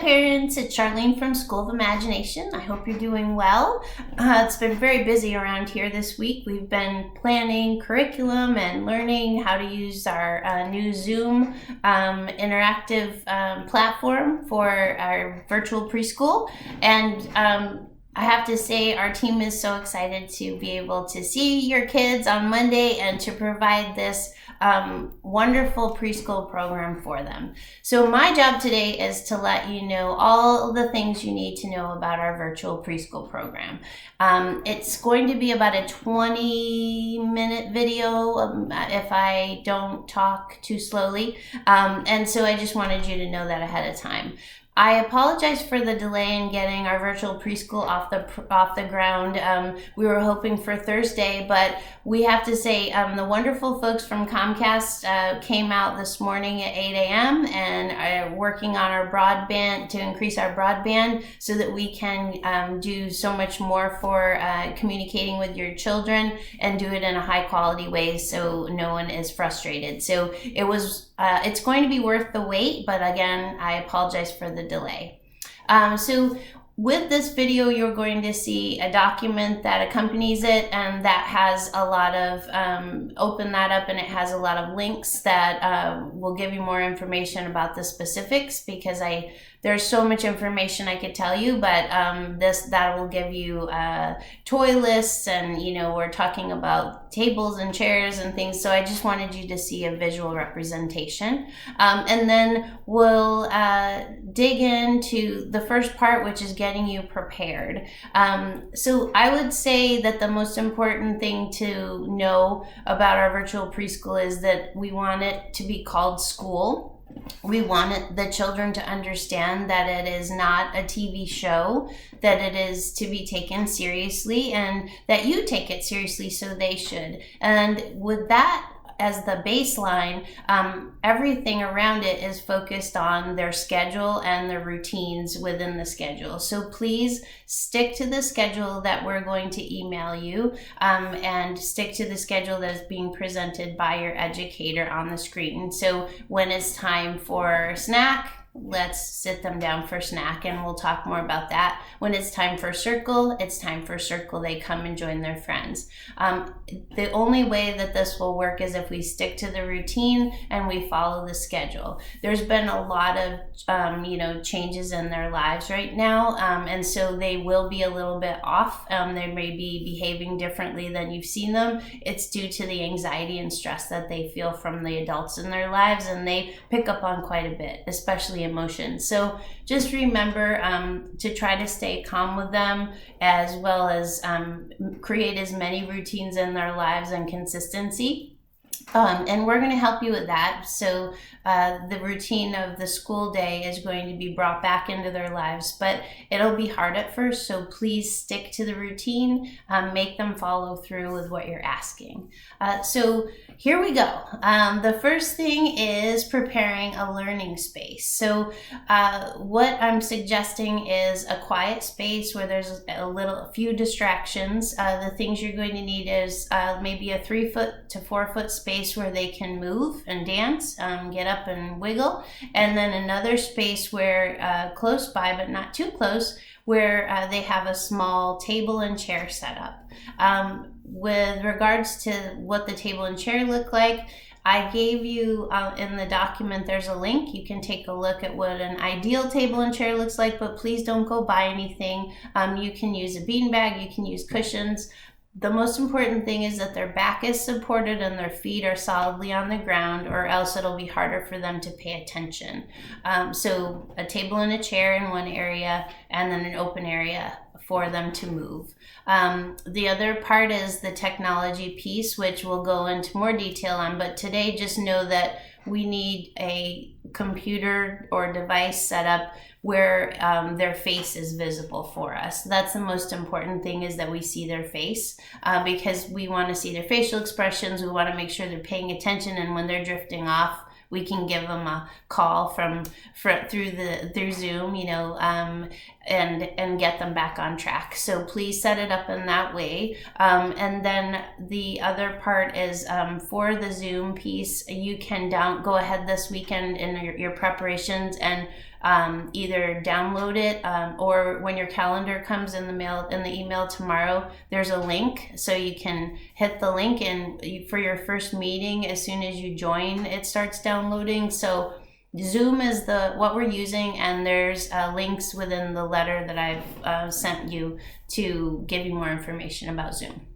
parents, it's Charlene from School of Imagination. I hope you're doing well. It's been very busy around here this week. We've been planning curriculum and learning how to use our new Zoom interactive platform for our virtual preschool. And I have to say our team is so excited to be able to see your kids on Monday and to provide this wonderful preschool program for them. So my job today is to let you know all the things you need to know about our virtual preschool program. It's going to be about a 20-minute video if I don't talk too slowly. And so I just wanted you to know that ahead of time. I apologize for the delay in getting our virtual preschool off the ground. We were hoping for Thursday, but we have to say the wonderful folks from Comcast came out this morning at 8 a.m. and are working on our broadband to increase our broadband so that we can do so much more for communicating with your children and do it in a high quality way so no one is frustrated. So it's going to be worth the wait, but again, I apologize for the delay. So with this video, you're going to see a document that accompanies it, and that has a lot of, open that up, and it has a lot of links that will give you more information about the specifics, because there's so much information I could tell you, but that will give you toy lists, and we're talking about tables and chairs and things. So I just wanted you to see a visual representation, and then we'll dig into the first part, which is getting you prepared. So I would say that the most important thing to know about our virtual preschool is that we want it to be called school. We want the children to understand that it is not a TV show, that it is to be taken seriously, and that you take it seriously, so they should. And with that as the baseline, everything around it is focused on their schedule and the routines within the schedule. So please stick to the schedule that we're going to email you, and stick to the schedule that is being presented by your educator on the screen. So when it's time for snack, let's sit them down for snack, and we'll talk more about that. When it's time for circle, it's time for circle. They come and join their friends. The only way that this will work is if we stick to the routine and we follow the schedule. There's been a lot of changes in their lives right now, and so they will be a little bit off. They may be behaving differently than you've seen them. It's due to the anxiety and stress that they feel from the adults in their lives, and they pick up on quite a bit, especially emotions. So just remember to try to stay calm with them, as well as create as many routines in their lives and consistency. And we're going to help you with that. So the routine of the school day is going to be brought back into their lives, but it'll be hard at first. So please stick to the routine, make them follow through with what you're asking. So here we go. The first thing is preparing a learning space. So what I'm suggesting is a quiet space where there's a few distractions. The things you're going to need is maybe a 3 foot to 4 foot space where they can move and dance, get up and wiggle, and then another space where close by but not too close, where they have a small table and chair set up. With regards to what the table and chair look like, I gave you in the document, there's a link. You can take a look at what an ideal table and chair looks like, but please don't go buy anything. You can use a beanbag, you can use cushions. The most important thing is that their back is supported and their feet are solidly on the ground, or else it'll be harder for them to pay attention. So a table and a chair in one area, and then an open area for them to move. The other part is the technology piece, which we'll go into more detail on, but today just know that we need a computer or device set up where their face is visible for us. That's the most important thing, is that we see their face, because we want to see their facial expressions. We want to make sure they're paying attention, and when they're drifting off, we can give them a call through Zoom, and get them back on track. So please set it up in that way. And then the other part is for the Zoom piece, you can go ahead this weekend in your preparations and either download it or when your calendar comes in the email tomorrow, there's a link, so you can hit the link, and for your first meeting, as soon as you join, it starts downloading. So Zoom is what we're using, and there's links within the letter that I've sent you to give you more information about Zoom.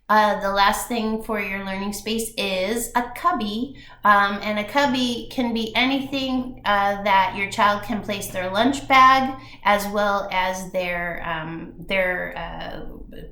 The last thing for your learning space is a cubby, and a cubby can be anything that your child can place their lunch bag, as well as their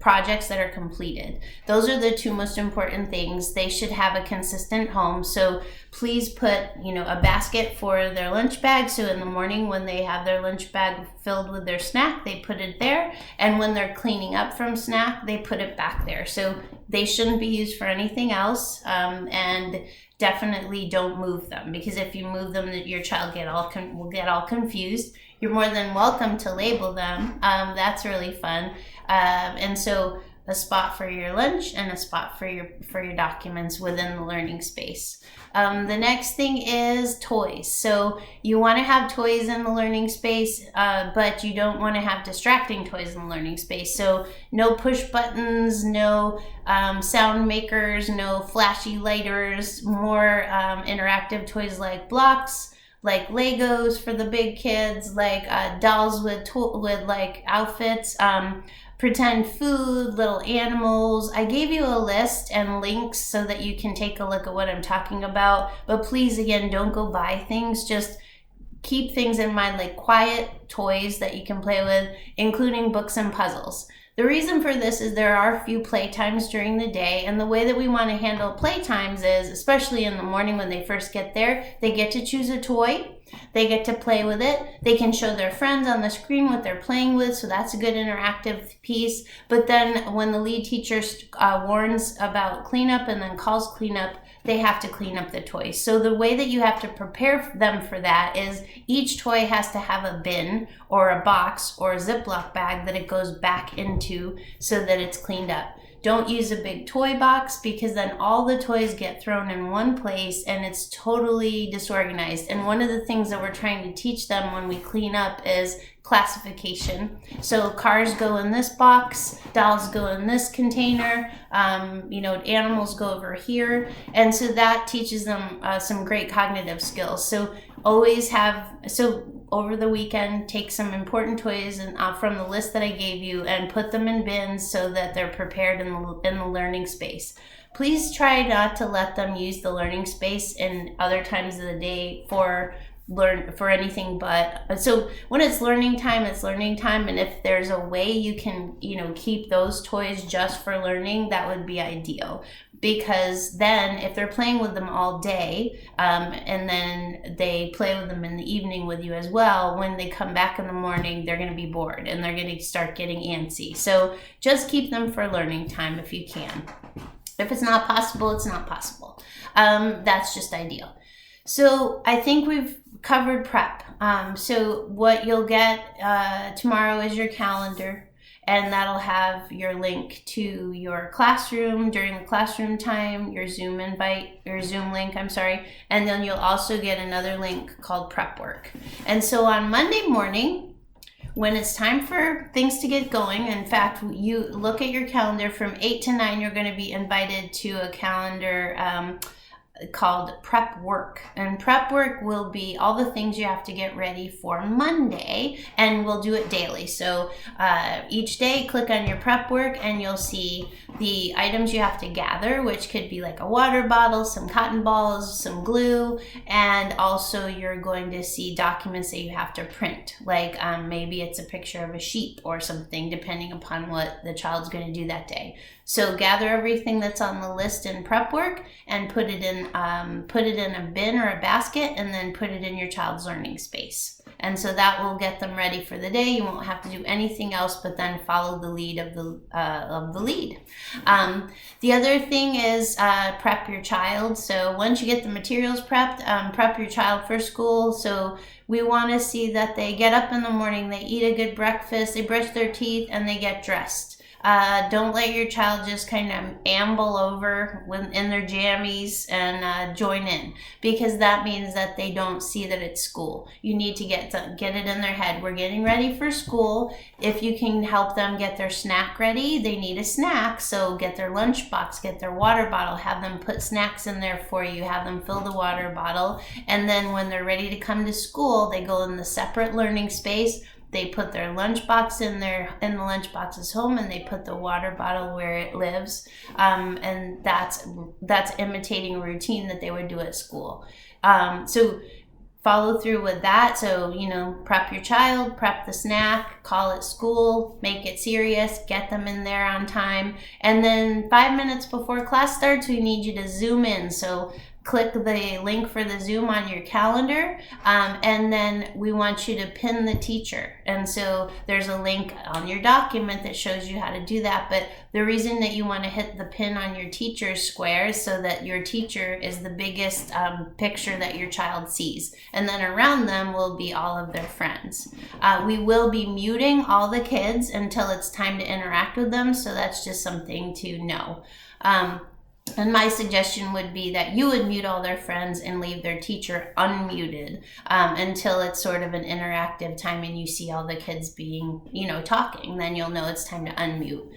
projects that are completed. Those are the two most important things. They should have a consistent home, so please put a basket for their lunch bag, so in the morning when they have their lunch bag filled with their snack, they put it there, and when they're cleaning up from snack, they put it back there. So they shouldn't be used for anything else, and definitely don't move them, because if you move them, your child will get all confused. You're more than welcome to label them. That's really fun. And so a spot for your lunch and a spot for your documents within the learning space. The next thing is toys. So you want to have toys in the learning space, but you don't want to have distracting toys in the learning space. So no push buttons, no sound makers, no flashy lighters, more interactive toys like blocks, like Legos for the big kids, like dolls with like outfits, pretend food, little animals. I gave you a list and links so that you can take a look at what I'm talking about. But please, again, don't go buy things. Just keep things in mind, like quiet toys that you can play with, including books and puzzles. The reason for this is there are a few playtimes during the day, and the way that we want to handle playtimes is, especially in the morning when they first get there, they get to choose a toy, they get to play with it, they can show their friends on the screen what they're playing with, so that's a good interactive piece. But then when the lead teacher warns about cleanup and then calls cleanup, they have to clean up the toys. So the way that you have to prepare them for that is each toy has to have a bin or a box or a Ziploc bag that it goes back into so that it's cleaned up. Don't use a big toy box, because then all the toys get thrown in one place and it's totally disorganized. And one of the things that we're trying to teach them when we clean up is classification. So cars go in this box, dolls go in this container, animals go over here. And so that teaches them some great cognitive skills. So over the weekend, take some important toys from the list that I gave you and put them in bins so that they're prepared in the learning space. Please try not to let them use the learning space in other times of the day for anything but. So when it's learning time, it's learning time, and if there's a way you can keep those toys just for learning, that would be ideal. Because then if they're playing with them all day, and then they play with them in the evening with you as well, when they come back in the morning, they're going to be bored and they're going to start getting antsy. So just keep them for learning time if you can. If it's not possible, it's not possible. That's just ideal. So I think we've covered prep. So what you'll get tomorrow is your calendar, and that'll have your link to your classroom during the classroom time, your Zoom link, and then you'll also get another link called Prep Work. And so on Monday morning, when it's time for things to get going, in fact, you look at your calendar from 8 to 9, you're going to be invited to a calendar called Prep Work. And Prep Work will be all the things you have to get ready for Monday, and we'll do it daily. So each day, click on your Prep Work and you'll see the items you have to gather, which could be like a water bottle, some cotton balls, some glue, and also you're going to see documents that you have to print, like maybe it's a picture of a sheep or something, depending upon what the child's going to do that day. So gather everything that's on the list in Prep Work and put it in a bin or a basket, and then put it in your child's learning space. And so that will get them ready for the day. You won't have to do anything else but then follow the lead of the lead. The other thing is prep your child. So once you get the materials prepped, prep your child for school. So we want to see that they get up in the morning, they eat a good breakfast, they brush their teeth, and they get dressed. Don't let your child just kind of amble over in their jammies and join in, because that means that they don't see that it's school. You need to get it in their head. We're getting ready for school. If you can help them get their snack ready, they need a snack. So get their lunchbox, get their water bottle, have them put snacks in there for you, have them fill the water bottle. And then when they're ready to come to school, they go in the separate learning space. They put their lunchbox in the lunchbox's home, and they put the water bottle where it lives. And that's imitating a routine that they would do at school. So follow through with that. So, prep your child, prep the snack, call it school, make it serious, get them in there on time. And then 5 minutes before class starts, we need you to zoom in. So click the link for the Zoom on your calendar, and then we want you to pin the teacher. And so there's a link on your document that shows you how to do that. But the reason that you want to hit the pin on your teacher's square is so that your teacher is the biggest picture that your child sees. And then around them will be all of their friends. We will be muting all the kids until it's time to interact with them. So that's just something to know. And my suggestion would be that you would mute all their friends and leave their teacher unmuted until it's sort of an interactive time and you see all the kids being, talking. Then you'll know it's time to unmute.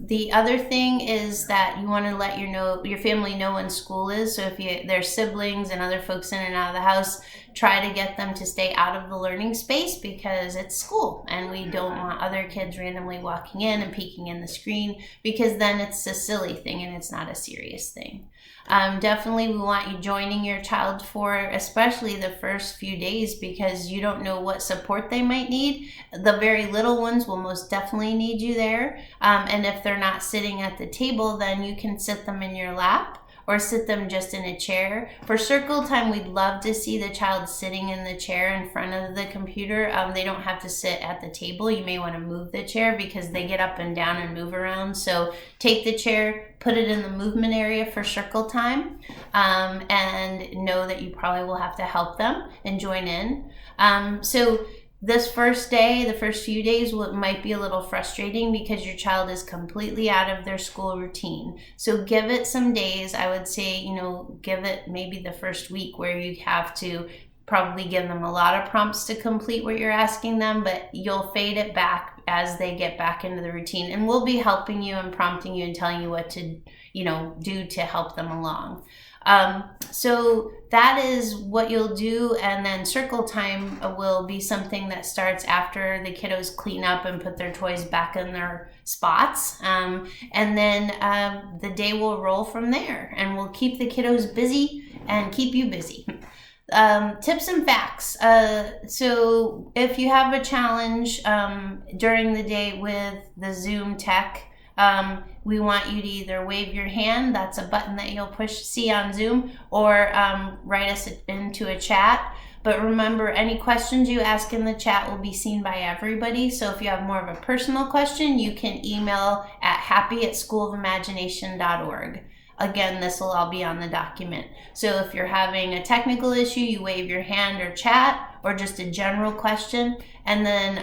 The other thing is that you want to let your family know when school is. So if there's siblings and other folks in and out of the house, try to get them to stay out of the learning space, because it's school and we don't want other kids randomly walking in and peeking in the screen, because then it's a silly thing and it's not a serious thing. Definitely we want you joining your child for especially the first few days, because you don't know what support they might need. The very little ones will most definitely need you there. And if they're not sitting at the table, then you can sit them in your lap or sit them just in a chair. For circle time, we'd love to see the child sitting in the chair in front of the computer. They don't have to sit at the table. You may want to move the chair because they get up and down and move around. So take the chair, put it in the movement area for circle time, and know that you probably will have to help them and join in. So this first day, the first few days might be a little frustrating because your child is completely out of their school routine. So give it some days. I would say, give it maybe the first week where you have to probably give them a lot of prompts to complete what you're asking them, but you'll fade it back as they get back into the routine. And we'll be helping you and prompting you and telling you what to, do to help them along. So that is what you'll do, and then circle time will be something that starts after the kiddos clean up and put their toys back in their spots, and then the day will roll from there, and we'll keep the kiddos busy and keep you busy. Tips and facts. So if you have a challenge during the day with the Zoom tech, we want you to either wave your hand, that's a button that you'll see on Zoom, or write us into a chat. But remember, any questions you ask in the chat will be seen by everybody. So if you have more of a personal question, you can email at happy@schoolofimagination.org. Again, this will all be on the document. So if you're having a technical issue, you wave your hand or chat, or just a general question. And then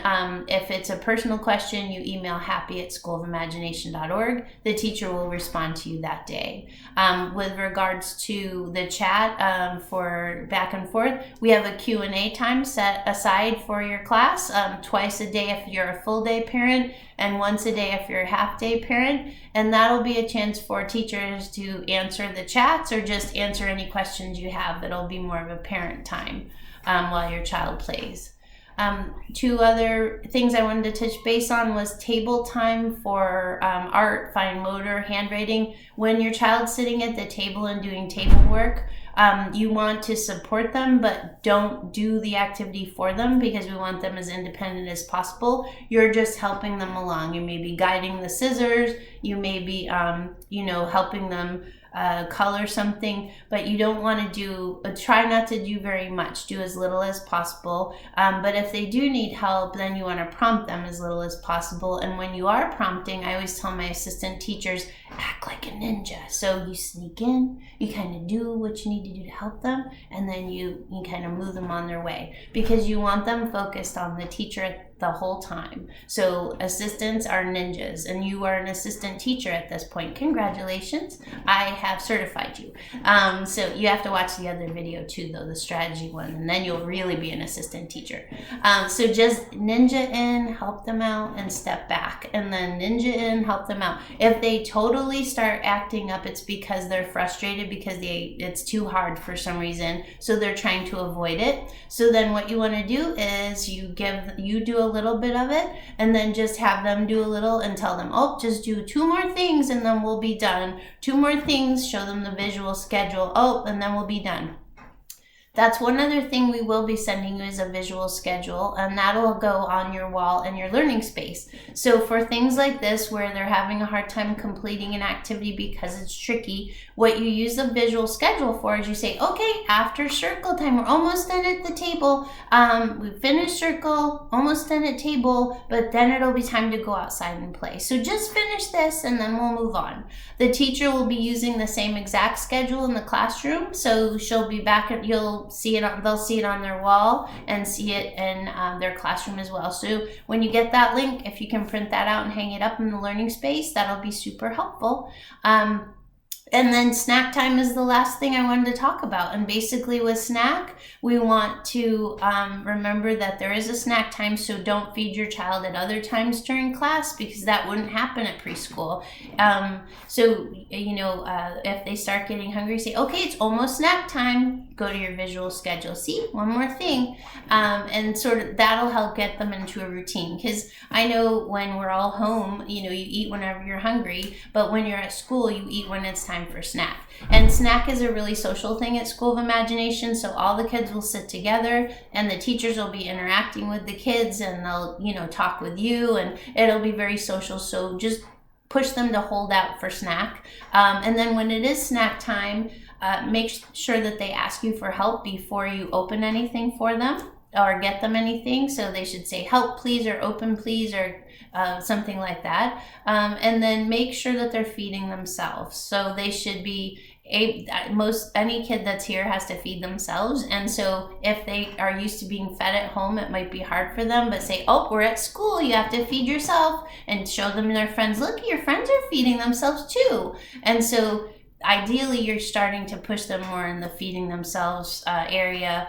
if it's a personal question, you email happy@schoolofimagination.org. The teacher will respond to you that day. With regards to the chat for back and forth, we have a Q&A time set aside for your class, twice a day if you're a full day parent, and once a day if you're a half day parent. And that'll be a chance for teachers to answer the chats or just answer any questions you have. It'll be more of a parent time while your child plays. Two other things I wanted to touch base on was table time for art, fine motor, handwriting. When your child's sitting at the table and doing table work, you want to support them, but don't do the activity for them, because we want them as independent as possible. You're just helping them along. You may be guiding the scissors. You may be, helping them color something, but you don't want to try not to do very much. Do as little as possible. But if they do need help, then you want to prompt them as little as possible. And when you are prompting, I always tell my assistant teachers, act like a ninja. So you sneak in, you kind of do what you need to do to help them, and then you kind of move them on their way, because you want them focused on the teacher the whole time. So assistants are ninjas, and you are an assistant teacher at this point. Congratulations, I have certified you. So you have to watch the other video too, though, the strategy one, and then you'll really be an assistant teacher. So just ninja in, help them out, and step back, and then ninja in, help them out. If they totally start acting up, it's because they're frustrated because it's too hard for some reason, so they're trying to avoid it. So then what you want to do is you do a little bit of it, and then just have them do a little and tell them, oh, just do 2 more things and then we'll be done. 2 more things, show them the visual schedule, oh, and then we'll be done. That's one other thing we will be sending you is a visual schedule, and that'll go on your wall in your learning space. So for things like this where they're having a hard time completing an activity because it's tricky, what you use the visual schedule for is you say, okay, after circle time, we're almost done at the table. We finished circle, almost done at table, but then it'll be time to go outside and play. So just finish this and then we'll move on. The teacher will be using the same exact schedule in the classroom, so she'll be back at, they'll see it on their wall and see it in their classroom as well. So when you get that link, if you can print that out and hang it up in the learning space, that'll be super helpful. And then snack time is the last thing I wanted to talk about. And basically with snack, we want to remember that there is a snack time, so don't feed your child at other times during class, because that wouldn't happen at preschool. If they start getting hungry, say, okay, it's almost snack time. Go to your visual schedule. See, one more thing. And sort of that'll help get them into a routine. Because I know when we're all home, you eat whenever you're hungry, but when you're at school, you eat when it's time for snack. And snack is a really social thing at School of Imagination, so all the kids will sit together and the teachers will be interacting with the kids, and they'll talk with you, and it'll be very social. So just push them to hold out for snack, and then when it is snack time, make sure that they ask you for help before you open anything for them or get them anything. So they should say help please, or open please, or something like that. And then make sure that they're feeding themselves. So they should be, any kid that's here has to feed themselves. And so if they are used to being fed at home, it might be hard for them, but say, oh, we're at school, you have to feed yourself, and show them their friends, look, your friends are feeding themselves too. And so ideally you're starting to push them more in the feeding themselves area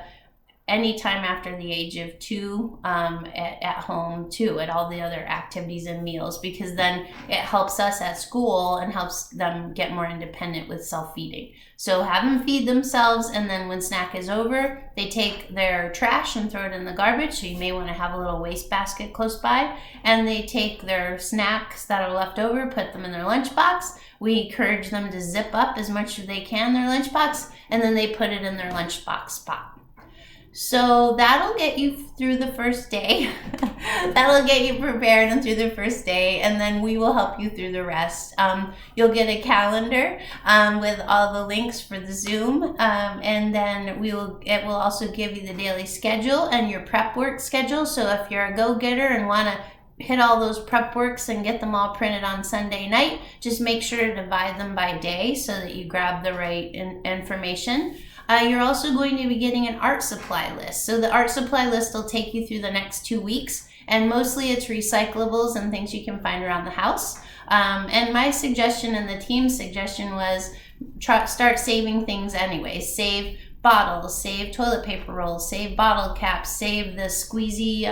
anytime after the age of 2, at home too, at all the other activities and meals, because then it helps us at school and helps them get more independent with self-feeding. So have them feed themselves, and then when snack is over, they take their trash and throw it in the garbage, so you may want to have a little waste basket close by, and they take their snacks that are left over, put them in their lunchbox. We encourage them to zip up as much as they can their lunchbox, and then they put it in their lunchbox spot. So that'll get you through the first day. That'll get you prepared and through the first day, and then we will help you through the rest. You'll get a calendar with all the links for the Zoom, and then it will also give you the daily schedule and your prep work schedule. So if you're a go-getter and want to hit all those prep works and get them all printed on Sunday night, just make sure to divide them by day so that you grab the right information. You're also going to be getting an art supply list. So the art supply list will take you through the next 2 weeks, and mostly it's recyclables and things you can find around the house. And my suggestion and the team's suggestion was start saving things anyway. Save bottles, save toilet paper rolls, save bottle caps, save the squeezy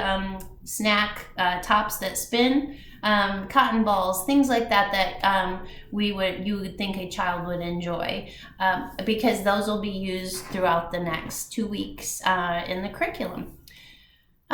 snack tops that spin, cotton balls, things like that you would think a child would enjoy, because those will be used throughout the next 2 weeks in the curriculum.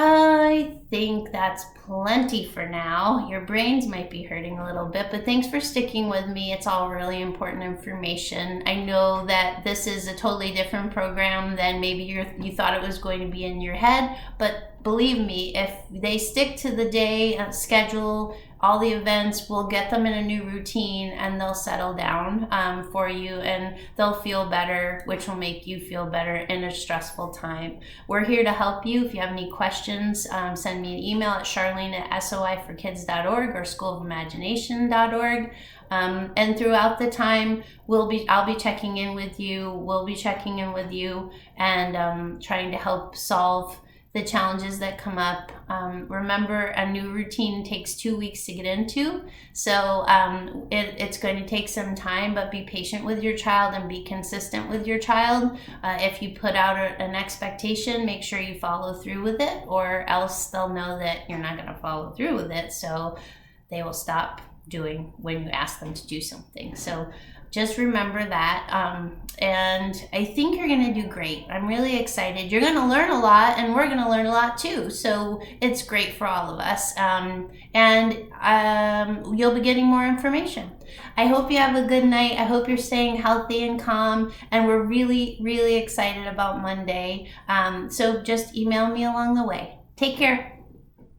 I think that's plenty for now. Your brains might be hurting a little bit, but thanks for sticking with me. It's all really important information. I know that this is a totally different program than maybe you thought it was going to be in your head, but believe me, if they stick to the day schedule, all the events, we'll get them in a new routine and they'll settle down for you, and they'll feel better, which will make you feel better in a stressful time. We're here to help you. If you have any questions, send me an email at charlene@soiforkids.org or schoolofImagination.org. And throughout the time, I'll be checking in with you. We'll be checking in with you and trying to help solve the challenges that come up. Remember, a new routine takes 2 weeks to get into, so it's going to take some time, but be patient with your child and be consistent with your child. If you put out an expectation, make sure you follow through with it, or else they'll know that you're not going to follow through with it, so they will stop doing when you ask them to do something. So just remember that, and I think you're going to do great. I'm really excited. You're going to learn a lot, and we're going to learn a lot too, so it's great for all of us, and you'll be getting more information. I hope you have a good night. I hope you're staying healthy and calm, and we're really, really excited about Monday, so just email me along the way. Take care.